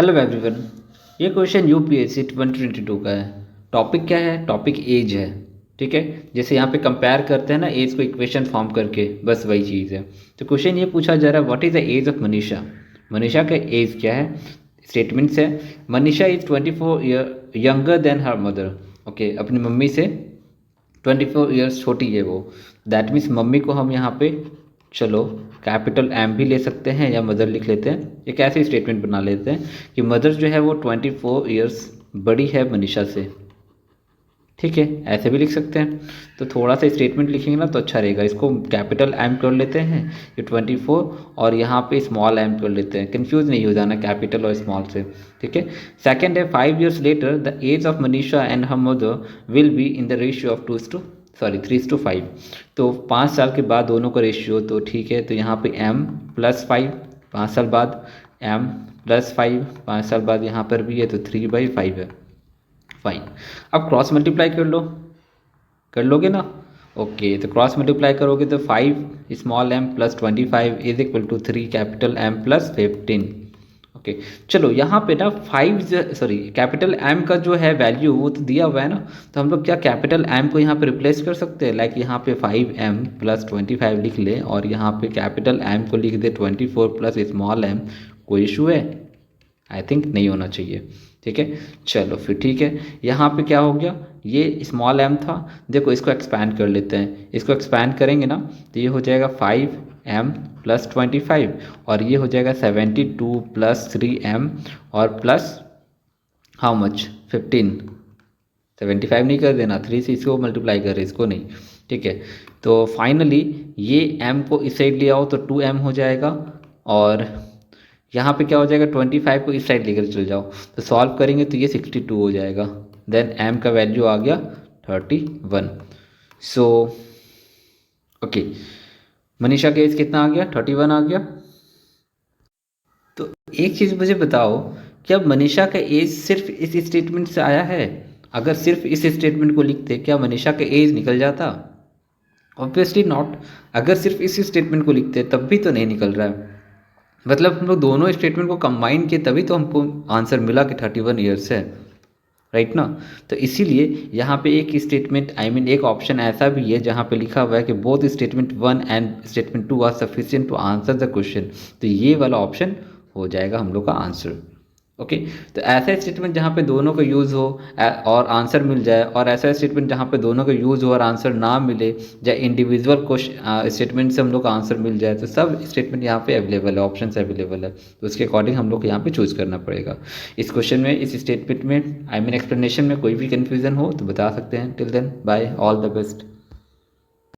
Hello everyone. ये question UPSC 2022 का है। टॉपिक क्या है? टॉपिक एज है। ठीक है, जैसे यहाँ पे कंपेयर करते हैं ना एज को इक्वेशन फॉर्म करके, बस वही चीज़ है। तो क्वेश्चन ये पूछा जा रहा है, what is the age of Manisha. Manisha का एज क्या है? स्टेटमेंट्स है, Manisha is 24 year younger than her mother. Okay, अपनी मम्मी से 24 ईयर्स छोटी है वो। दैट मीन्स मम्मी को हम यहाँ पे, चलो कैपिटल एम भी ले सकते हैं या मदर लिख लेते हैं। एक ऐसे स्टेटमेंट बना लेते हैं कि मदर जो है वो 24 ईयर्स बड़ी है मनीषा से। ठीक है, ऐसे भी लिख सकते हैं। तो थोड़ा सा स्टेटमेंट लिखेंगे ना तो अच्छा रहेगा। इसको कैपिटल एम कर लेते हैं ये 24, और यहाँ पे स्मॉल एम कर लेते हैं, कंफ्यूज नहीं हो जाना कैपिटल और स्मॉल से। ठीक है, सेकेंड है 5 years later the age of Manisha and her mother will be in the ratio of 3:5। तो 5 साल के बाद दोनों का रेशियो, तो ठीक है, तो यहाँ पे m + 5 5 साल बाद, m + 5 5 साल बाद यहाँ पर भी है, तो 3/5 है। फाइन, अब क्रॉस मल्टीप्लाई कर लोगे ना। ओके, तो क्रॉस मल्टीप्लाई करोगे तो 5 small m + 25 is equal to 3 capital M + 15। Okay, चलो यहाँ पे ना कैपिटल M का जो है वैल्यू वो तो दिया हुआ है ना, तो हम लोग क्या कैपिटल M को यहाँ पे रिप्लेस कर सकते हैं। लाइक यहाँ पे 5m + 25 लिख ले, और यहाँ पे कैपिटल M को लिख दे 24 + स्मॉल m। कोई इशू है? आई थिंक नहीं होना चाहिए। ठीक है, चलो फिर ठीक है। यहाँ पे क्या हो गया, ये स्मॉल m था, देखो इसको एक्सपैंड कर लेते हैं। इसको एक्सपैंड करेंगे ना तो ये हो जाएगा 5m + 25, और ये हो जाएगा 72 + 3m और प्लस हाउ मच 15। 75 नहीं कर देना, 3 से इसको मल्टीप्लाई कर, इसको नहीं। ठीक है, तो फाइनली ये m को इस साइड ले आओ तो 2m हो जाएगा, और यहाँ पे क्या हो जाएगा 25 को इस साइड लेकर चल जाओ, तो सॉल्व करेंगे तो ये 62 हो जाएगा। देन m का वैल्यू आ गया 31। सो ओके, मनीषा का एज कितना आ गया? 31 आ गया। तो एक चीज़ मुझे बताओ, क्या मनीषा का एज सिर्फ इस स्टेटमेंट से आया है? अगर सिर्फ इस स्टेटमेंट को लिखते क्या मनीषा का एज निकल जाता? Obviously not. अगर सिर्फ इस स्टेटमेंट को लिखते तब भी तो नहीं निकल रहा है। मतलब हम लोग दोनों स्टेटमेंट को कंबाइन किए तभी तो हमको आंसर मिला कि 31 ईयर्स है, राइट ना। तो इसीलिए यहाँ पे एक स्टेटमेंट एक ऑप्शन ऐसा भी है जहाँ पे लिखा हुआ है कि both statement 1 and statement 2 are sufficient to answer the question. तो ये वाला ऑप्शन हो जाएगा हम लोग का आंसर। ओके, तो ऐसा स्टेटमेंट जहाँ पे दोनों का यूज़ हो और आंसर मिल जाए, और ऐसा स्टेटमेंट जहाँ पे दोनों का यूज़ हो और आंसर ना मिले, या इंडिविजुअल क्वेश्चन स्टेटमेंट से हम लोग का आंसर मिल जाए, तो सब स्टेटमेंट यहाँ पे अवेलेबल है, ऑप्शन अवेलेबल है। तो उसके अकॉर्डिंग हम लोग को यहाँ पे चूज़ करना पड़ेगा। इस क्वेश्चन में, इस स्टेटमेंट में, एक्सप्लेनेशन में कोई भी कन्फ्यूजन हो तो बता सकते हैं। Till then bye, all the best.